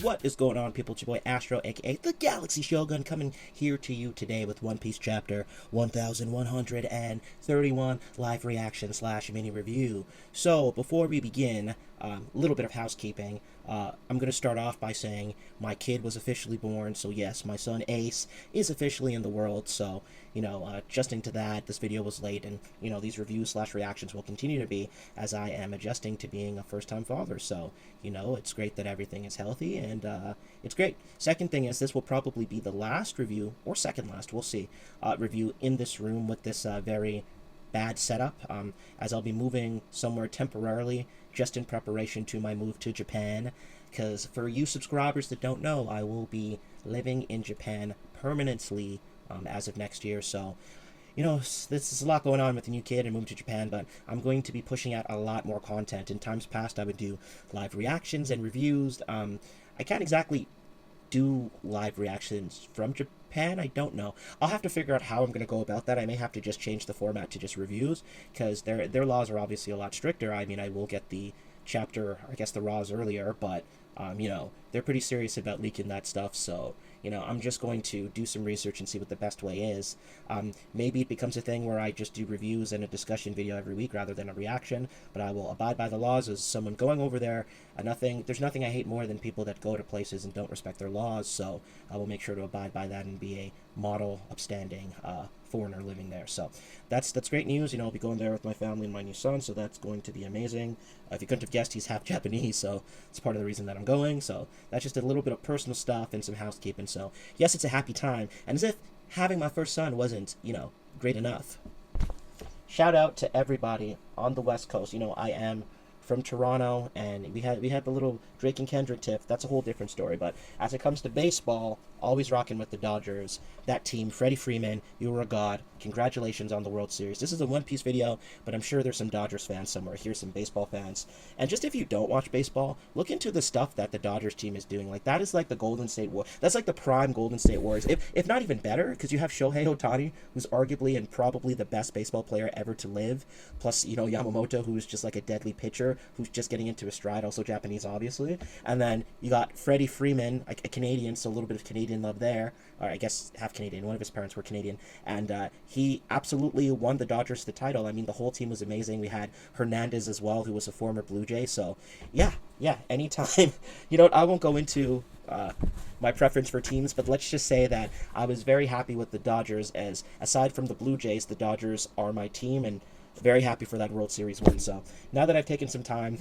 What is going on, people? It's your boy Astro, aka the Galaxy Shogun, coming here to you today with One Piece chapter 1131 live reaction / mini review. So, before we begin, a little bit of housekeeping. I'm going to start off by saying my kid was officially born, so yes, my son Ace is officially in the world, so, adjusting to that, this video was late, and, these reviews / reactions will continue to be as I am adjusting to being a first-time father, so, it's great that everything is healthy, and, it's great. Second thing is, this will probably be the last review, or second last, we'll see, review in this room with this, very bad setup, as I'll be moving somewhere temporarily, just in preparation to my move to Japan, because for you subscribers that don't know, I will be living in Japan permanently as of next year, so, this is a lot going on with the new kid and moving to Japan, but I'm going to be pushing out a lot more content. In times past, I would do live reactions and reviews. I can't exactly do live reactions from Japan. I don't know. I'll have to figure out how I'm going to go about that. I may have to just change the format to just reviews, because their laws are obviously a lot stricter. I mean, I will get the chapter, I guess the raws earlier, but, they're pretty serious about leaking that stuff, so, I'm just going to do some research and see what the best way is. Maybe it becomes a thing where I just do reviews and a discussion video every week rather than a reaction, but I will abide by the laws as someone going over there. There's nothing I hate more than people that go to places and don't respect their laws, so I will make sure to abide by that and be a model, upstanding foreigner living there. So that's great news. I'll be going there with my family and my new son, so that's going to be amazing. If you couldn't have guessed, he's half Japanese, so it's part of the reason that I'm going. So that's just a little bit of personal stuff and some housekeeping. So yes, it's a happy time, and as if having my first son wasn't, great enough. Shout out to everybody on the West Coast. I am from Toronto, and we had the little Drake and Kendrick tiff. That's a whole different story, but as it comes to baseball, always rocking with the Dodgers. That team, Freddie Freeman, you were a god. Congratulations on the World Series. This is a One Piece video, but I'm sure there's some Dodgers fans somewhere. Here's some baseball fans. And just if you don't watch baseball, look into the stuff that the Dodgers team is doing. Like, that is like the Golden State Warriors. That's like the prime Golden State Warriors, if not even better, because you have Shohei Ohtani, who's arguably and probably the best baseball player ever to live, plus, Yamamoto, who's just like a deadly pitcher, who's just getting into his stride, also Japanese, obviously. And then you got Freddie Freeman, a Canadian, so a little bit of Canadian love there, or I guess half Canadian. One of his parents were Canadian, and he absolutely won the Dodgers the title. I mean, the whole team was amazing. We had Hernandez as well, who was a former Blue Jay, so yeah, anytime. I won't go into my preference for teams, but let's just say that I was very happy with the Dodgers, as aside from the Blue Jays, the Dodgers are my team, and very happy for that World Series win. So now that I've taken some time,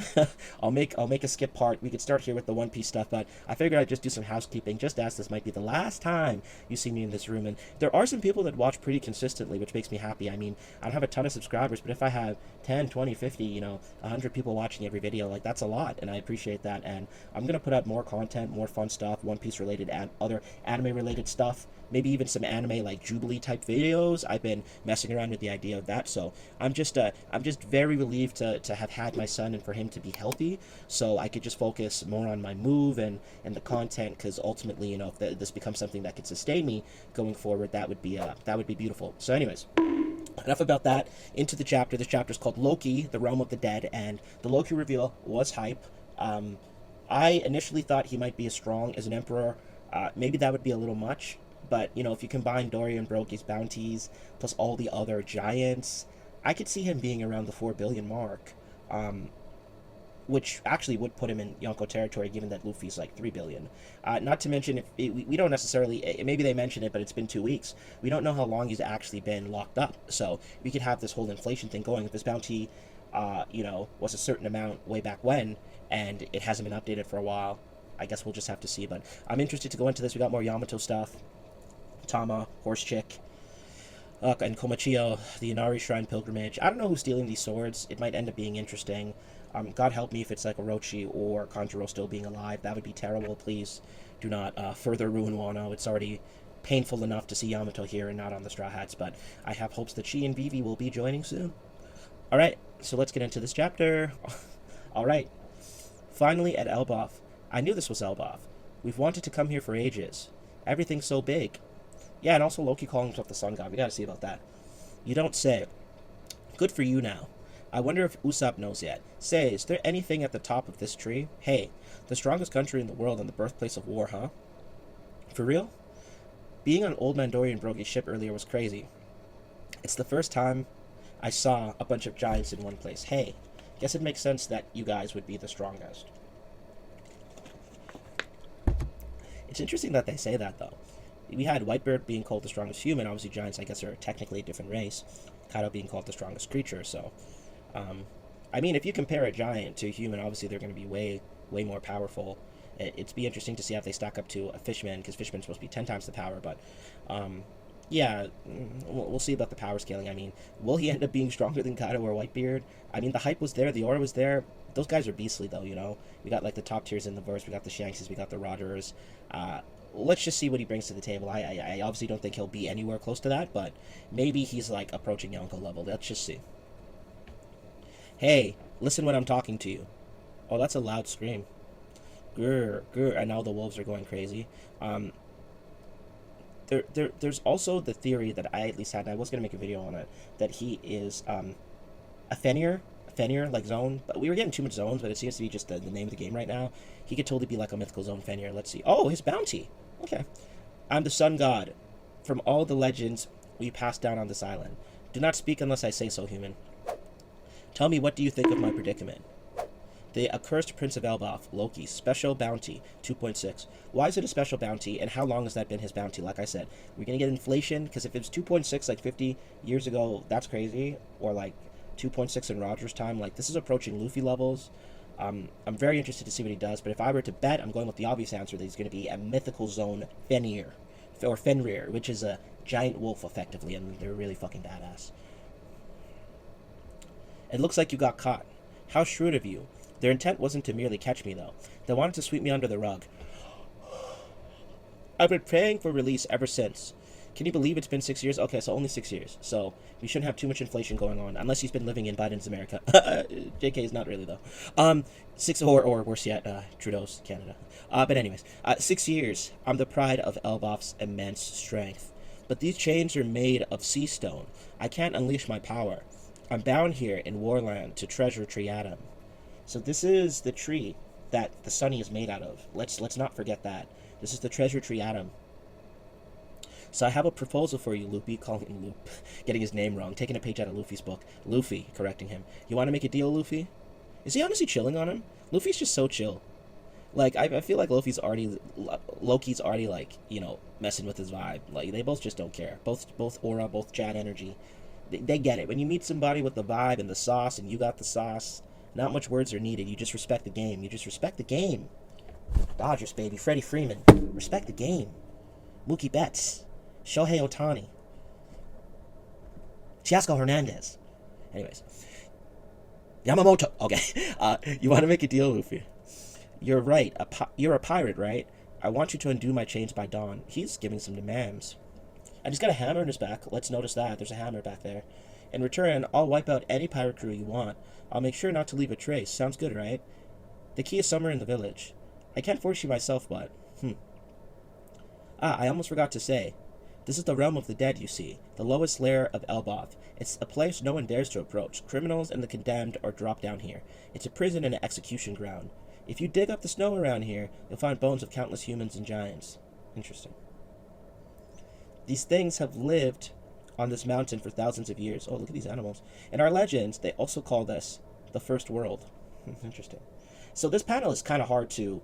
I'll make a skip part. We could start here with the One Piece stuff, but I figured I'd just do some housekeeping, just as this might be the last time you see me in this room. And there are some people that watch pretty consistently, which makes me happy. I mean, I don't have a ton of subscribers, but if I have 10, 20, 50, 100 people watching every video, like, that's a lot, and I appreciate that. And I'm gonna put out more content, more fun stuff, One Piece related and other anime related stuff. Maybe even some anime like Jubilee type videos. I've been messing around with the idea of that, so I'm just very relieved to have had my son and for him to be healthy, so I could just focus more on my move and the content, because ultimately, if this becomes something that could sustain me going forward, that would be beautiful. So anyways, enough about that. Into the chapter. This chapter is called Loki, the Realm of the Dead, and the Loki reveal was hype. I initially thought he might be as strong as an emperor. Maybe that would be a little much. But, if you combine Dorian Brogie's bounties, plus all the other giants, I could see him being around the 4 billion mark, which actually would put him in Yonko territory, given that Luffy's like 3 billion. Not to mention, we don't necessarily, maybe they mention it, but it's been 2 weeks. We don't know how long he's actually been locked up, so we could have this whole inflation thing going. If his bounty, was a certain amount way back when, and it hasn't been updated for a while, I guess we'll just have to see. But I'm interested to go into this. We got more Yamato stuff. Tama, Horse Chick, and Komachiyo, the Inari Shrine Pilgrimage. I don't know who's stealing these swords. It might end up being interesting. God help me if it's like Orochi or Kanjuro still being alive. That would be terrible. Please do not further ruin Wano. It's already painful enough to see Yamato here and not on the Straw Hats, but I have hopes that she and Vivi will be joining soon. Alright, so let's get into this chapter. Alright, finally at Elbaf. I knew this was Elbaf. We've wanted to come here for ages. Everything's so big. Yeah, and also Loki calling himself the Sun God. We gotta see about that. You don't say. Good for you now. I wonder if Usopp knows yet. Say, is there anything at the top of this tree? Hey, the strongest country in the world and the birthplace of war, huh? For real? Being on Old Mandorian Brogy's ship earlier was crazy. It's the first time I saw a bunch of giants in one place. Hey, guess it makes sense that you guys would be the strongest. It's interesting that they say that, though. We had Whitebeard being called the strongest human. Obviously, giants, I guess, are technically a different race. Kaido being called the strongest creature, so... I mean, if you compare a giant to a human, obviously they're going to be way more powerful. It'd be interesting to see how they stack up to a fishman, because fishman's supposed to be 10 times the power, but... yeah, we'll see about the power scaling. I mean, will he end up being stronger than Kaido or Whitebeard? I mean, the hype was there, the aura was there. Those guys are beastly, though, you know? We got, like, the top tiers in the verse. We got the Shankses, we got the Rogers. Let's just see what he brings to the table. I obviously don't think he'll be anywhere close to that, but maybe he's, like, approaching Yonko level. Let's just see. Hey, listen when I'm talking to you. Oh, that's a loud scream. Grr, grr, and now the wolves are going crazy. There's also the theory that I at least had, and I was going to make a video on it, that he is a Fenrir, like zone, but we were getting too much zones, but it seems to be just the name of the game right now. He could totally be like a mythical zone Fenrir. Let's see. Oh, his bounty. Okay. I'm the sun god. From all the legends we passed down on this island. Do not speak unless I say so, human. Tell me, what do you think of my predicament? The accursed Prince of Elbaf, Loki, special bounty, 2.6. Why is it a special bounty, and how long has that been his bounty? Like I said, we're going to get inflation, because if it was 2.6 like 50 years ago, that's crazy, or like 2.6 in Roger's time, like this is approaching Luffy levels. I'm very interested to see what he does, but if I were to bet, I'm going with the obvious answer that he's going to be a mythical zone Fenrir, or Fenrir, which is a giant wolf, effectively, and they're really fucking badass. It looks like you got caught. How shrewd of you. Their intent wasn't to merely catch me, though. They wanted to sweep me under the rug. I've been praying for release ever since. Can you believe it's been 6 years? Okay, so only 6 years. So we shouldn't have too much inflation going on, unless he's been living in Biden's America. JK is not really, though. 6, or worse yet, Trudeau's Canada. But anyways, 6 years. I'm the pride of Elbaf's immense strength. But these chains are made of sea stone. I can't unleash my power. I'm bound here in Warland to treasure Triatum. So this is the tree that the Sunny is made out of. Let's not forget that. This is the treasure Triatum. So I have a proposal for you, Luffy. Calling him Loop. Getting his name wrong. Taking a page out of Luffy's book. Luffy, correcting him. You want to make a deal, Luffy? Is he honestly chilling on him? Luffy's just so chill. Like, I feel like Loki's already, like, you know, messing with his vibe. Like, they both just don't care. Both aura, both chat energy. They get it. When you meet somebody with the vibe and the sauce, and you got the sauce, not much words are needed. You just respect the game. You just respect the game. Dodgers, baby. Freddie Freeman. Respect the game. Mookie Betts. Shohei Ohtani. Teoscar Hernandez. Anyways. Yamamoto. Okay. You want to make a deal, Luffy? You're right. You're a pirate, right? I want you to undo my chains by dawn. He's giving some demands. And he's got a hammer in his back. Let's notice that. There's a hammer back there. In return, I'll wipe out any pirate crew you want. I'll make sure not to leave a trace. Sounds good, right? The key is somewhere in the village. I can't force you myself, but... I almost forgot to say. This is the realm of the dead, you see. The lowest layer of Elbaf. It's a place no one dares to approach. Criminals and the condemned are dropped down here. It's a prison and an execution ground. If you dig up the snow around here, you'll find bones of countless humans and giants. Interesting. These things have lived on this mountain for thousands of years. Oh, look at these animals. In our legends, they also call this the First World. Interesting. So this panel is kind of hard to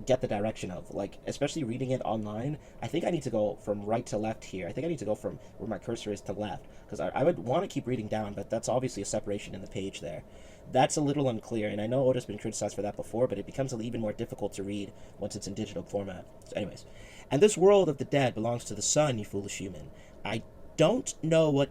get the direction of. Like, especially reading it online, I think I need to go from right to left here. I think I need to go from where my cursor is to left. Because I would want to keep reading down, but that's obviously a separation in the page there. That's a little unclear, and I know Oda's been criticized for that before, but it becomes even more difficult to read once it's in digital format. So anyways. And this world of the dead belongs to the sun, you foolish human. I don't know what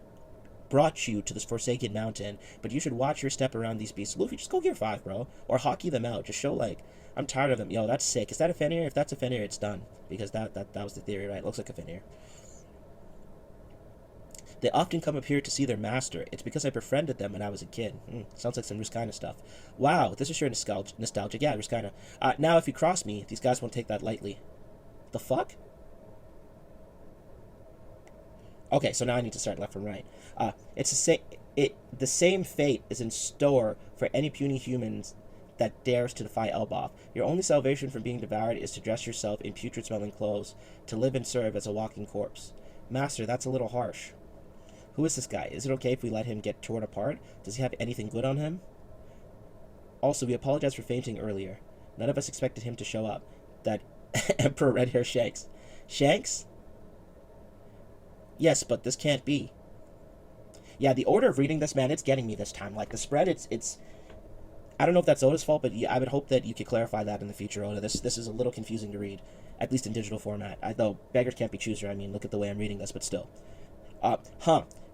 brought you to this forsaken mountain, but you should watch your step around these beasts. Luffy, just go Gear 5, bro. Or hockey them out. Just show, like, I'm tired of them. Yo, that's sick. Is that a Fenrir? If that's a Fenrir, it's done. Because that was the theory, right? It looks like a Fenrir. They often come up here to see their master. It's because I befriended them when I was a kid. Sounds like some Ruskina stuff. Wow, this is sure nostalgic. Yeah, Ruskina. Now, if you cross me, these guys won't take that lightly. The fuck? Okay, so now I need to start left from right. It's the same. The same fate is in store for any puny humans that dares to defy Elbaf. Your only salvation from being devoured is to dress yourself in putrid-smelling clothes, to live and serve as a walking corpse. Master, that's a little harsh. Who is this guy? Is it okay if we let him get torn apart? Does he have anything good on him? Also, we apologize for fainting earlier. None of us expected him to show up. That Emperor Red Hair Shanks. Shanks? Yes, but this can't be. Yeah, the order of reading this, man, it's getting me this time. Like, the spread, it's... I don't know if that's Oda's fault, but I would hope that you could clarify that in the future, Oda. This is a little confusing to read, at least in digital format. Though, beggars can't be choosers. I mean, look at the way I'm reading this, but still.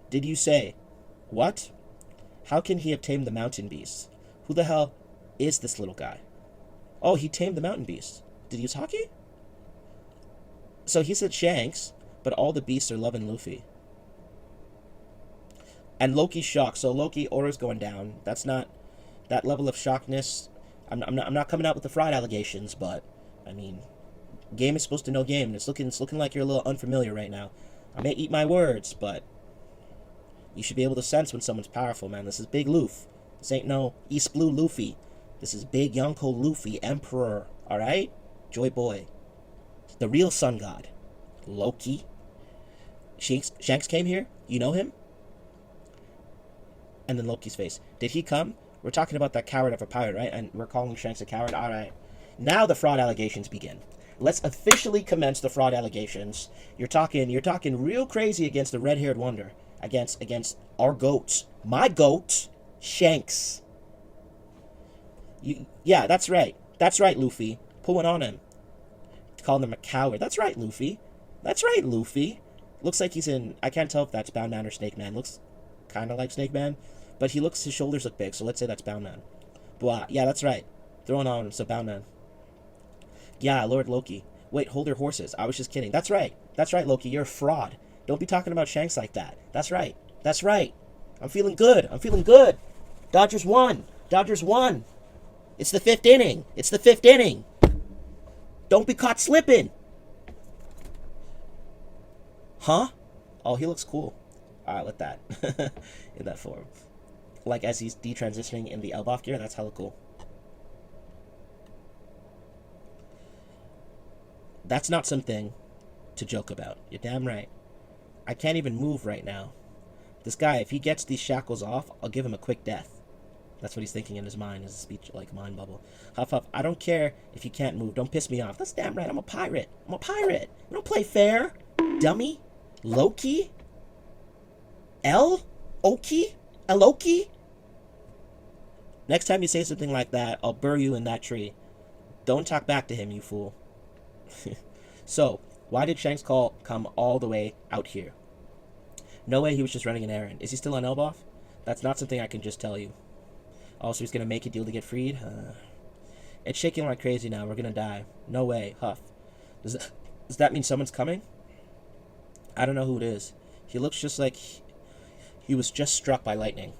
Did you say... What? How can he have tamed the mountain beasts? Who the hell is this little guy? Oh, he tamed the mountain beasts. Did he use Haki? So he said Shanks, but all the beasts are loving Luffy. And Loki's shocked. So Loki, order's going down. That's not that level of shockness. I'm not coming out with the fraud allegations, but I mean, game is supposed to know game, and it's looking like you're a little unfamiliar right now. I may eat my words, but you should be able to sense when someone's powerful, man. This is Big Luffy. This ain't no East Blue Luffy. This is Big Yonko Luffy, Emperor. All right, Joy Boy, the real Sun God, Loki. Shanks came here. You know him? And then Loki's face. Did he come? We're talking about that coward of a pirate, right? And we're calling Shanks a coward? Alright. Now the fraud allegations begin. Let's officially commence the fraud allegations. You're talking real crazy against the red-haired wonder. Against our goats. My goat, Shanks. Yeah, that's right. That's right, Luffy. Put one on him. Calling him a coward. That's right, Luffy. That's right, Luffy. Looks like he's in... I can't tell if that's Bound Man or Snake Man. Looks kind of like Snake Man. But his shoulders look big, so let's say that's Bound Man. But, yeah, that's right. Throwing on him, so Bound Man. Yeah, Lord Loki. Wait, hold your horses. I was just kidding. That's right. That's right, Loki. You're a fraud. Don't be talking about Shanks like that. That's right. That's right. I'm feeling good. I'm feeling good. Dodgers won. Dodgers won. It's the 5th inning. It's the 5th inning. Don't be caught slipping. Huh? Oh, he looks cool. Alright, let that. In that form. Like, as he's detransitioning in the Elbaf gear, that's hella cool. That's not something to joke about. You're damn right. I can't even move right now. This guy, if he gets these shackles off, I'll give him a quick death. That's what he's thinking in his mind, his speech, like, mind bubble. Huff, huff, I don't care if you can't move. Don't piss me off. That's damn right. I'm a pirate. I'm a pirate. I don't play fair. Dummy. Loki. Loki? Next time you say something like that, I'll bury you in that tree. Don't talk back to him, you fool. So, why did Shanks come all the way out here? No way he was just running an errand. Is he still on Elbaf? That's not something I can just tell you. Also, he's gonna make a deal to get freed? It's shaking like crazy now. We're gonna die. No way. Huff. Does that mean someone's coming? I don't know who it is. He looks just like he was just struck by lightning.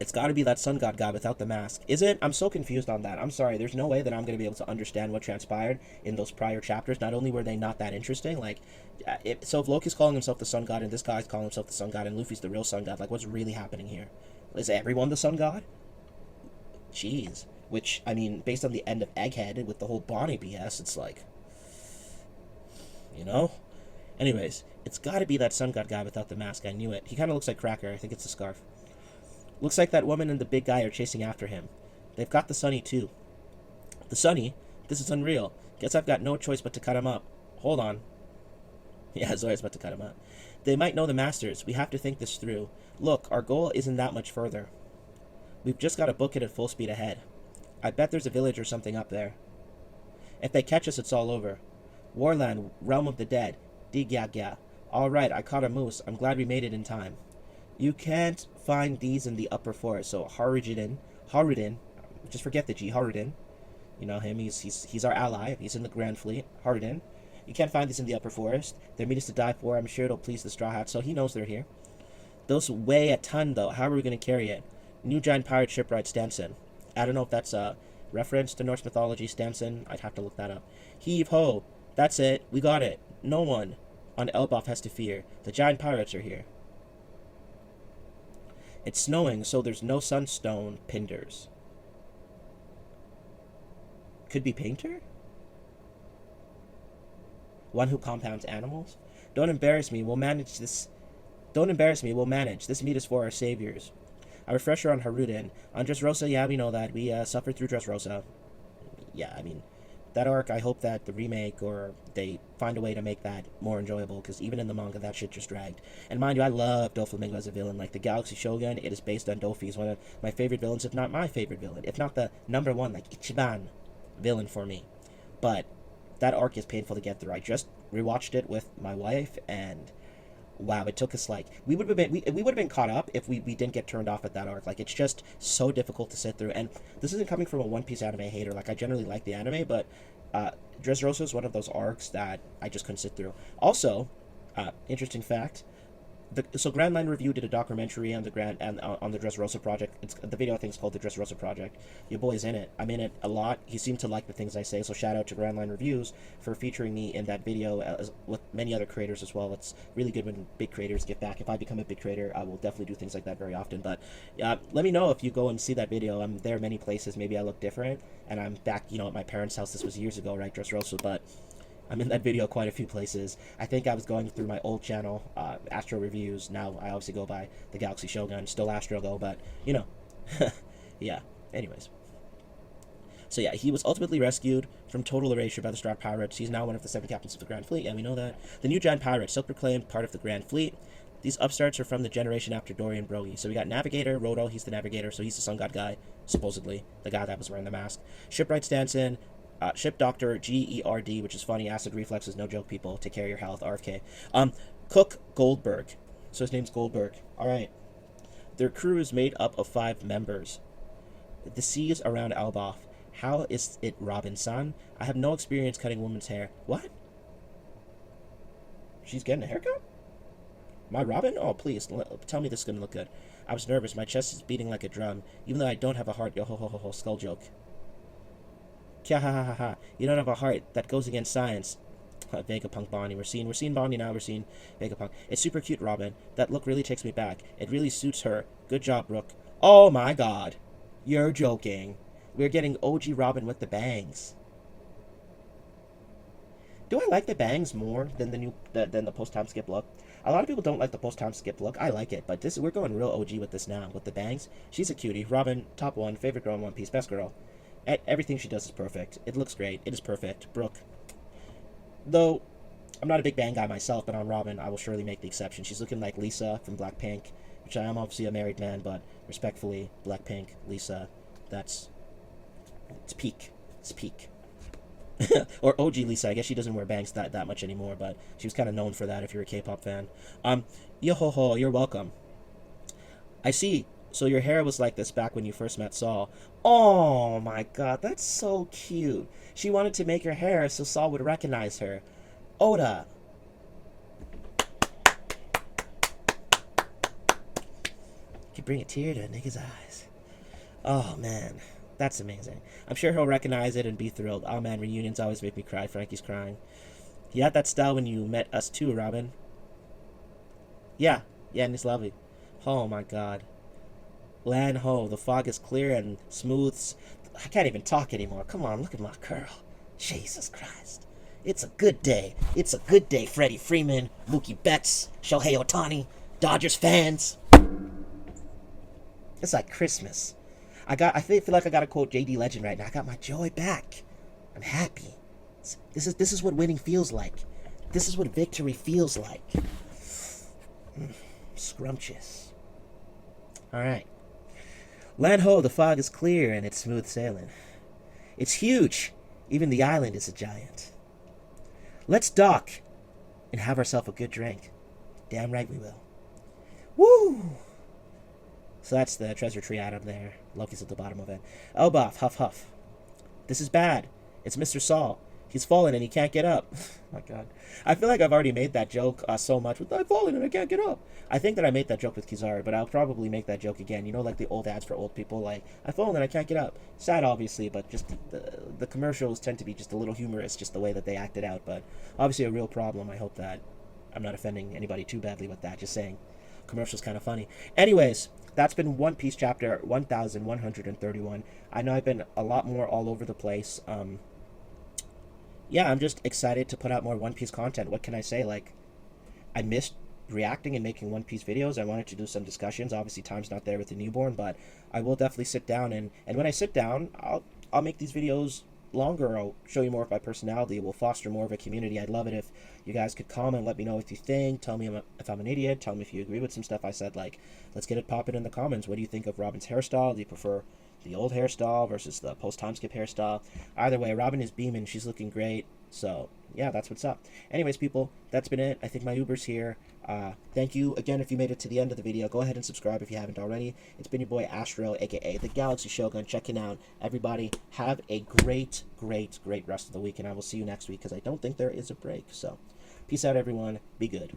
It's gotta be that sun god guy without the mask. Is it? I'm so confused on that. I'm sorry. There's no way that I'm gonna be able to understand what transpired in those prior chapters. Not only were they not that interesting, like, if Loki's calling himself the sun god and this guy's calling himself the sun god and Luffy's the real sun god, like, what's really happening here? Is everyone the sun god? Jeez. Which, I mean, based on the end of Egghead with the whole Bonnie BS, it's like, you know? Anyways, it's gotta be that sun god guy without the mask. I knew it. He kind of looks like Cracker. I think it's a scarf. Looks like that woman and the big guy are chasing after him. They've got the Sunny, too. The Sunny? This is unreal. Guess I've got no choice but to cut him up. Hold on. Yeah, Zora's about to cut him up. They might know the masters. We have to think this through. Look, our goal isn't that much further. We've just got to book it at full speed ahead. I bet there's a village or something up there. If they catch us, it's all over. Warland, Realm of the Dead. Dig-ya-gya. All right, I caught a moose. I'm glad we made it in time. You can't find these in the upper forest, so Harudin, just forget the G, Harudin. You know him, he's our ally, he's in the Grand Fleet, Harudin. You can't find these in the upper forest. They're meat to die for. I'm sure it'll please the Straw Hats, so he knows they're here. Those weigh a ton, though. How are we going to carry it? New giant pirate shipwright Stanson. I don't know if that's a reference to Norse mythology, Stanson. I'd have to look that up. Heave ho. That's it. We got it. No one on Elbaf has to fear. The giant pirates are here. It's snowing, so there's no sunstone pinders. Could be painter? One who compounds animals? Don't embarrass me, we'll manage this. Don't embarrass me, we'll manage. This meat is for our saviors. A refresher on Haruden. On Dressrosa, yeah, we know that. We suffered through Dressrosa. Yeah, I mean, that arc, I hope that the remake or they find a way to make that more enjoyable, because even in the manga, that shit just dragged. And mind you, I love Doflamingo as a villain. Like, the Galaxy Shogun, it is based on Dofi. He's one of my favorite villains, if not my favorite villain. If not the number one, like, Ichiban villain for me. But that arc is painful to get through. I just rewatched it with my wife, and wow, it took us like we would have been caught up if we didn't get turned off at that arc. Like, it's just so difficult to sit through. And this isn't coming from a One Piece anime hater. Like, I generally like the anime, but Dressrosa is one of those arcs that I just couldn't sit through. Also, interesting fact. So Grand Line Review did a documentary on the Dressrosa project. It's the video, I think, is called the Dressrosa Project. Your boy's in it. I'm in it a lot. He seemed to like the things I say, so shout out to Grand Line Reviews for featuring me in that video, as with many other creators as well. It's really good when big creators give back. If I become a big creator, I will definitely do things like that very often. But let me know if you go and see that video. I'm there many places. Maybe I look different, and I'm back, at my parents' house. This was years ago, right, Dressrosa, but I'm in that video quite a few places. I think I was going through my old channel, Astro Reviews. Now I obviously go by the Galaxy Shogun. Still Astro though, but, yeah. Anyways. So yeah, he was ultimately rescued from total erasure by the Star Pirates. He's now one of the 7 captains of the Grand Fleet, and we know that. The new giant pirates, self-proclaimed part of the Grand Fleet. These upstarts are from the generation after Dorian Brogy. So we got Navigator, Roto, he's the Navigator, so he's the Sun God guy, supposedly. The guy that was wearing the mask. Shipwright Stanson. Ship Doctor GERD, which is funny. Acid reflux is no joke, people. Take care of your health. RFK. Cook Goldberg. So his name's Goldberg. All right. Their crew is made up of 5 members. The seas around Elbaf. How is it, Robin-san? I have no experience cutting women's hair. What? She's getting a haircut? My Robin? Oh, please, tell me this is gonna look good. I was nervous. My chest is beating like a drum, even though I don't have a heart. Yo ho ho ho ho. Skull joke. Kya ha ha ha ha. You don't have a heart. That goes against science. Vegapunk Bonnie. We're seeing Bonnie now. We're seeing Vegapunk. It's super cute, Robin. That look really takes me back. It really suits her. Good job, Brooke. Oh my god. You're joking. We're getting OG Robin with the bangs. Do I like the bangs more than than the post-time skip look? A lot of people don't like the post-time skip look. I like it, but we're going real OG with this now. With the bangs. She's a cutie. Robin, top 1. Favorite girl in One Piece. Best girl. Everything she does is perfect. It looks great. It is perfect. Brooke. Though, I'm not a big bang guy myself, but on Robin, I will surely make the exception. She's looking like Lisa from Blackpink, which I am obviously a married man, but respectfully, Blackpink, Lisa, it's peak. It's peak. Or OG Lisa. I guess she doesn't wear bangs that much anymore, but she was kind of known for that if you're a K-pop fan. Yo ho ho, you're welcome. I see. So your hair was like this back when you first met Saul. Oh my god, that's so cute. She wanted to make her hair so Saul would recognize her. Oda. You bring a tear to a nigga's eyes. Oh man, that's amazing. I'm sure he'll recognize it and be thrilled. Oh man, reunions always make me cry. Frankie's crying. You had that style when you met us too, Robin. Yeah, and it's lovely. Oh my god. Land ho, the fog is clear and smooth. I can't even talk anymore. Come on, look at my curl. Jesus Christ. It's a good day. It's a good day, Freddie Freeman, Mookie Betts, Shohei Ohtani, Dodgers fans. It's like Christmas. I feel like I gotta quote J.D. Legend right now. I got my joy back. I'm happy. This is what winning feels like. This is what victory feels like. Scrumptious. Alright. Land ho, the fog is clear and it's smooth sailing. It's huge. Even the island is a giant. Let's dock and have ourselves a good drink. Damn right we will. Woo! So that's the treasure tree item there. Loki's at the bottom of it. Elbaf, huff huff. This is bad. It's Mr. Saul. He's fallen and he can't get up. My god. I feel like I've already made that joke so much with I've fallen and I can't get up. I think that I made that joke with Kizaru, but I'll probably make that joke again. You know, like the old ads for old people, like, I've fallen and I can't get up. Sad, obviously, but just the commercials tend to be just a little humorous, just the way that they acted out, but obviously a real problem. I hope that I'm not offending anybody too badly with that, just saying. Commercial's kind of funny. Anyways, that's been One Piece chapter 1131. I know I've been a lot more all over the place. Yeah, I'm just excited to put out more One Piece content. What can I say? Like, I missed reacting and making One Piece videos. I wanted to do some discussions. Obviously, time's not there with the newborn, but I will definitely sit down, and when I sit down, I'll make these videos longer. I'll show you more of my personality. We'll foster more of a community. I'd love it if you guys could comment, let me know what you think. Tell me if I'm an idiot. Tell me if you agree with some stuff I said. Like, let's get it popping in the comments. What do you think of Robin's hairstyle? Do you prefer the old hairstyle versus the post time skip hairstyle? Either way, Robin is beaming. She's looking great. So yeah, that's what's up. Anyways, people, that's been it. I think my Uber's here. Thank you again if you made it to the end of the video. Go ahead and subscribe if you haven't already. It's been your boy Astro, aka the Galaxy Shogun, checking out. Everybody, have a great, great, great rest of the week, and I will see you next week because I don't think there is a break. So, peace out, everyone. Be good.